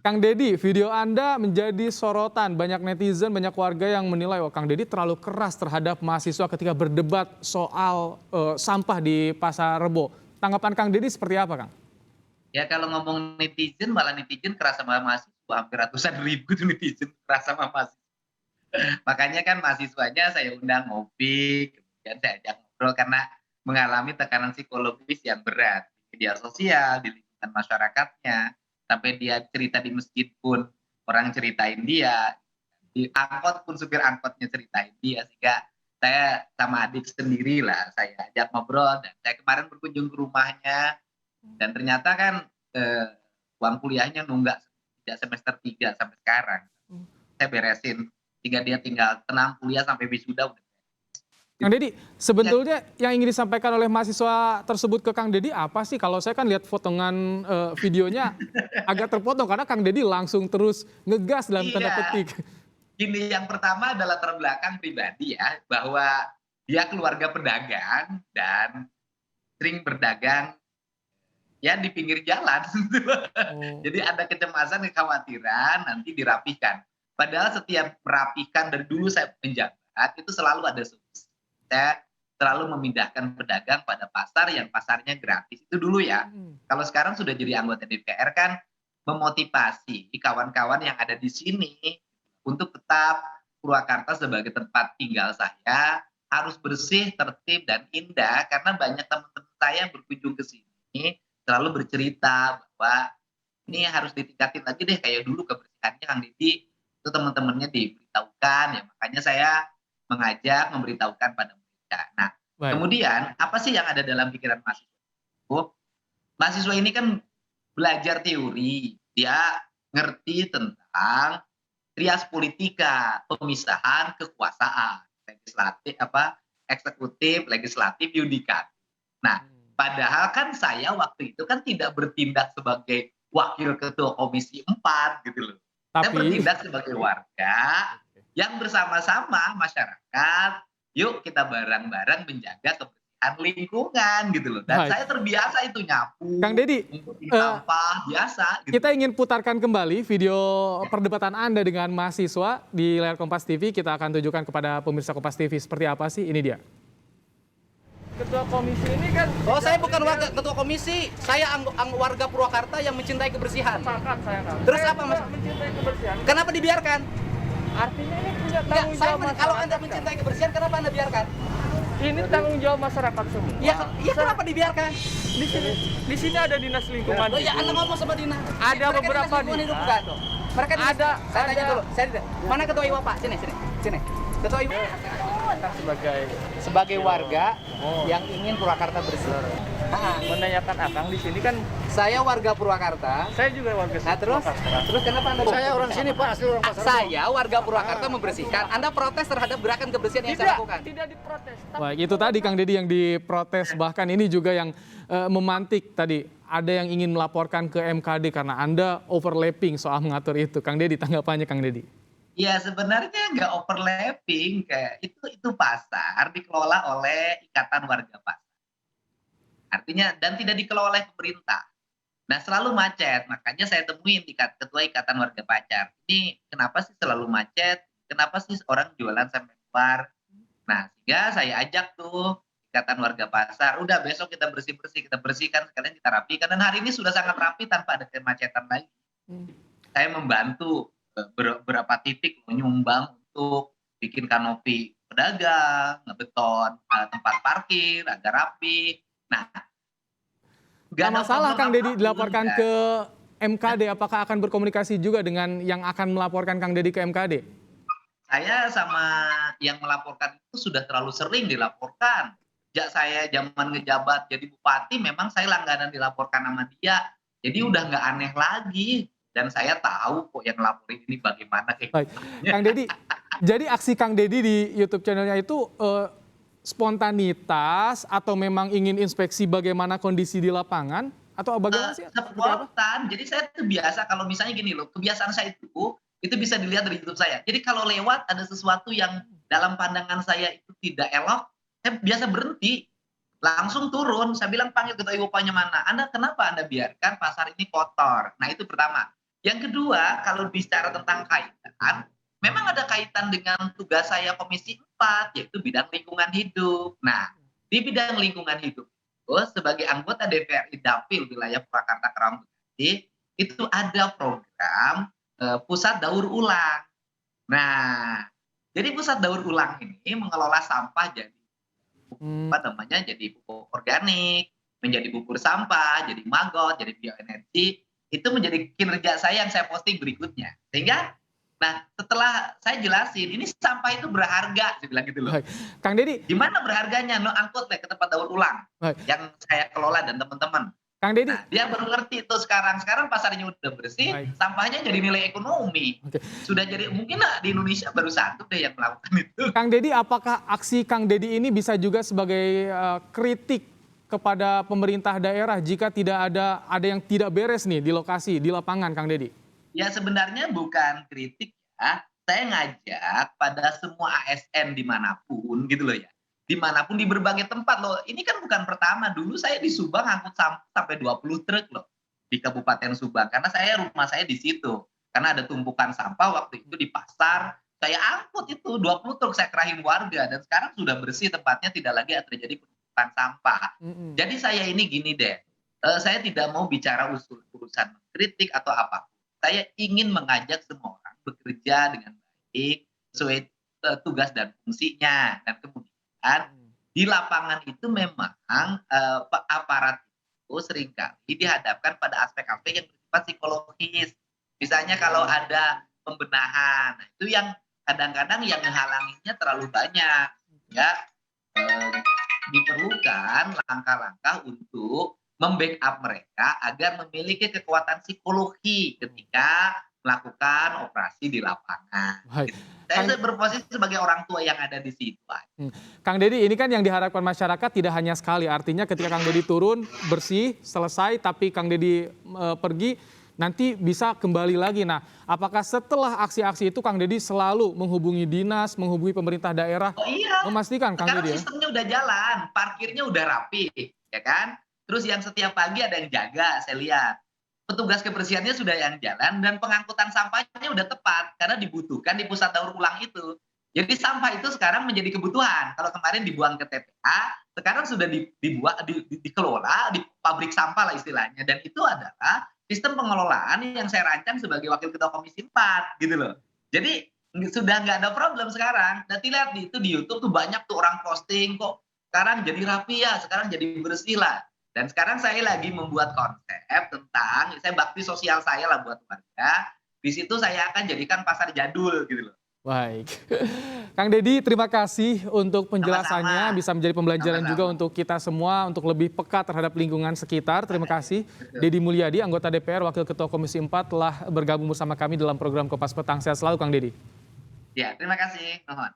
Kang Deddy, video Anda menjadi sorotan. Banyak netizen, banyak warga yang menilai, oh Kang Deddy terlalu keras terhadap mahasiswa ketika berdebat soal sampah di Pasar Rebo. Tanggapan Kang Deddy seperti apa, Kang? Ya kalau ngomong netizen, malah netizen keras sama mahasiswa, hampir ratusan ribu tuh netizen keras sama mahasiswa. Makanya kan mahasiswanya saya undang ngopi, kemudian saya ajak ngobrol karena mengalami tekanan psikologis yang berat di media sosial, di lingkungan masyarakatnya, sampai dia cerita di masjid pun orang ceritain dia, di angkot pun supir angkotnya ceritain dia, sehingga saya sama adik sendiri lah, saya ajak ngobrol dan saya kemarin berkunjung ke rumahnya dan ternyata kan, uang kuliahnya nunggak sejak semester 3 sampai sekarang. Saya beresin, sehingga dia tinggal tenang kuliah sampai wisuda udah Kang Deddy, ya. sebetulnya yang ingin disampaikan oleh mahasiswa tersebut ke Kang Deddy apa sih? Kalau saya kan lihat potongan videonya agak terpotong karena Kang Deddy langsung terus ngegas dalam tanda Iya, petik. gini yang pertama adalah latar belakang pribadi ya, bahwa dia keluarga pedagang dan sering berdagang ya di pinggir jalan. Oh. Jadi ada kecemasan, kekhawatiran nanti dirapihkan. Padahal setiap merapikan dari dulu saya menjabat itu selalu ada solusi. Saya selalu memindahkan pedagang pada pasar yang pasarnya gratis. Itu dulu ya. Hmm. Kalau sekarang sudah jadi anggota DPR kan memotivasi kawan-kawan yang ada di sini untuk tetap Purwakarta sebagai tempat tinggal saya harus bersih, tertib, dan indah karena banyak teman-teman saya yang berkunjung ke sini selalu bercerita bahwa ini harus ditingkatin lagi deh kayak dulu kebersihannya Kang Didi, itu teman-temannya diberitahukan ya makanya saya mengajak memberitahukan pada mereka. Nah, Baik. kemudian apa sih yang ada dalam pikiran mahasiswa itu? Mahasiswa ini kan belajar teori, dia ngerti tentang trias politika, pemisahan kekuasaan, legislatif eksekutif, legislatif, yudikatif. Nah, padahal kan saya waktu itu kan tidak bertindak sebagai wakil ketua komisi 4 gitu loh. Saya Tapi bertindak sebagai warga yang bersama-sama masyarakat, yuk kita bareng-bareng menjaga kebersihan lingkungan gitu loh. Dan baik. saya terbiasa itu Kang nyapu, Deddy, ngumputin eh, sampah, biasa gitu. kita ingin putarkan kembali video perdebatan Anda dengan mahasiswa di layar Kompas TV. Kita akan tunjukkan kepada pemirsa Kompas TV seperti apa sih. Ini dia. Ketua komisi ini kan. Oh, saya bukan warga ketua komisi, saya warga Purwakarta yang mencintai kebersihan. Sepakat saya kan. Terus Saya apa, juga Mas? mencintai kebersihan. Kenapa dibiarkan? Artinya ini punya Enggak, tanggung jawab kalau masyarakat. Anda mencintai kebersihan, kenapa Anda biarkan? Ini tanggung jawab masyarakat semua. Ya kenapa dibiarkan? Di sini ada dinas lingkungan. Oh ya, Anda ngomong sama Dina. Ada Mereka beberapa dinas lingkungan dinas. hidup bukan? Mereka dinas- Ada, Saya tanya ada. dulu. Mana ketua Iwa Pak? Sini. Ketua Iwa sebagai warga yang ingin Purwakarta bersih. Menanyakan Akang di sini kan Saya warga Purwakarta. saya juga warga Nah terus kenapa Anda? Saya orang sini Pak, asli orang Pasar Rebo. Saya warga Purwakarta membersihkan. Anda protes terhadap gerakan kebersihan yang saya lakukan. tidak diprotes. Tapi Baik, itu tadi Kang Deddy yang diprotes. Bahkan ini juga yang memantik tadi. Ada yang ingin melaporkan ke MKD karena Anda overlapping soal mengatur itu. Kang Deddy, tanggapannya Kang Deddy. Ya sebenarnya nggak overlapping, kayak itu pasar dikelola oleh ikatan warga pasar. Artinya dan tidak dikelola oleh pemerintah. Nah selalu macet, makanya saya temuin ketua ikatan warga pacar. Ini kenapa sih selalu macet? Kenapa sih orang jualan sampai keluar? Nah sehingga saya ajak tuh ikatan warga pasar, udah besok kita bersih-bersih, kita bersihkan sekalian kita rapikan. Dan hari ini sudah sangat rapi tanpa ada kemacetan lagi. Saya membantu beberapa titik menyumbang untuk bikin kanopi pedagang, ngebeton tempat parkir agar rapi. Nah, nggak Nggak ada masalah problem Kang Deddy apapun, dilaporkan kan. ke MKD. Apakah akan berkomunikasi juga dengan yang akan melaporkan Kang Deddy ke MKD? Saya sama yang melaporkan itu sudah terlalu sering dilaporkan. Sejak saya zaman ngejabat jadi bupati, memang saya langganan dilaporkan sama dia. Jadi udah nggak aneh lagi. Dan saya tahu kok yang ngelaporin ini bagaimana. Baik, Kang Deddy, jadi aksi Kang Deddy di YouTube channelnya itu spontanitas atau memang ingin inspeksi bagaimana kondisi di lapangan atau bagaimana sih? Seperti apa? Spontan. Jadi saya tuh biasa kalau misalnya gini loh, kebiasaan saya itu bisa dilihat dari YouTube saya. Jadi kalau lewat ada sesuatu yang dalam pandangan saya itu tidak elok, saya biasa berhenti, langsung turun. Saya bilang panggil ketua IWOPA-nya mana. Kenapa Anda biarkan pasar ini kotor? Nah itu pertama. Yang kedua, kalau bicara tentang kaitan, memang ada kaitan dengan tugas saya Komisi 4, yaitu bidang lingkungan hidup. Nah, di bidang lingkungan hidup itu, sebagai anggota DPRI Dapil wilayah Purwakarta Kerawang Bekasi, itu ada program pusat daur ulang. Nah, jadi pusat daur ulang ini mengelola sampah jadi jadi pupuk organik, menjadi bubur sampah, jadi maggot, jadi bioenergi. Itu menjadi kinerja saya yang saya posting berikutnya. Sehingga, nah setelah saya jelasin, ini sampah itu berharga, saya bilang gitu loh. Baik. Kang Deddy, Gimana berharganya? No, angkut deh ke tempat daur ulang baik. yang saya kelola dan teman-teman. Kang Deddy, Nah, dia baru ngerti itu sekarang. Sekarang pasarnya udah bersih, baik. sampahnya jadi nilai ekonomi. Oke. Sudah jadi, mungkin di Indonesia baru satu deh yang melakukan itu. Kang Deddy, apakah aksi Kang Deddy ini bisa juga sebagai kritik kepada pemerintah daerah jika tidak ada yang tidak beres nih di lokasi, di lapangan, Kang Deddy? Ya sebenarnya bukan kritik ya. Saya ngajak pada semua ASN dimanapun gitu loh ya. Dimanapun di berbagai tempat loh. Ini kan bukan pertama. Dulu saya di Subang ngangkut sampai 20 truk loh. Di Kabupaten Subang. Karena rumah saya di situ. Karena ada tumpukan sampah waktu itu di pasar. Saya angkut itu 20 truk, saya kerahin warga. Dan sekarang sudah bersih tempatnya, tidak lagi terjadi penumpukan sampah. Jadi saya ini gini deh. Saya tidak mau bicara urusan mengkritik atau apapun. Saya ingin mengajak semua orang bekerja dengan baik sesuai tugas dan fungsinya. Dan kemudian di lapangan itu memang aparat itu seringkali dihadapkan pada aspek-aspek yang bersifat psikologis. Misalnya kalau ada pembenahan, nah itu yang kadang-kadang yang menghalanginya terlalu banyak. Ya, diperlukan langkah-langkah untuk membackup mereka agar memiliki kekuatan psikologi ketika melakukan operasi di lapangan. Baik. Saya berposisi sebagai orang tua yang ada di situ. Kang Deddy, ini kan yang diharapkan masyarakat tidak hanya sekali. Artinya ketika Kang Deddy turun, bersih, selesai, tapi Kang Deddy pergi, nanti bisa kembali lagi. Nah, apakah setelah aksi-aksi itu Kang Deddy selalu menghubungi dinas, menghubungi pemerintah daerah, Oh iya, memastikan Kang sekarang Deddy ya? sistemnya udah jalan, parkirnya udah rapi, ya kan? Terus yang setiap pagi ada yang jaga, saya lihat. Petugas kebersihannya sudah yang jalan dan pengangkutan sampahnya udah tepat karena dibutuhkan di pusat daur ulang itu. Jadi sampah itu sekarang menjadi kebutuhan. Kalau kemarin dibuang ke TPA, sekarang sudah dikelola di pabrik sampah lah istilahnya. Dan itu adalah sistem pengelolaan yang saya rancang sebagai Wakil Ketua Komisi 4 gitu loh. Jadi sudah nggak ada problem sekarang. Nanti lihat itu di YouTube tuh banyak tuh orang posting kok sekarang jadi rapi ya, sekarang jadi bersih lah. Dan sekarang saya lagi membuat konsep tentang, saya bakti sosial saya lah buat warga. Di situ saya akan jadikan pasar jadul gitu loh. Baik. Kang Deddy, terima kasih untuk penjelasannya. Sama-sama. Bisa menjadi pembelajaran Sama-sama. juga untuk kita semua untuk lebih peka terhadap lingkungan sekitar. Terima kasih. Deddy Mulyadi, anggota DPR, Wakil Ketua Komisi 4 telah bergabung bersama kami dalam program Kompas Petang. Sehat selalu Kang Deddy. Ya, terima kasih. Mohon.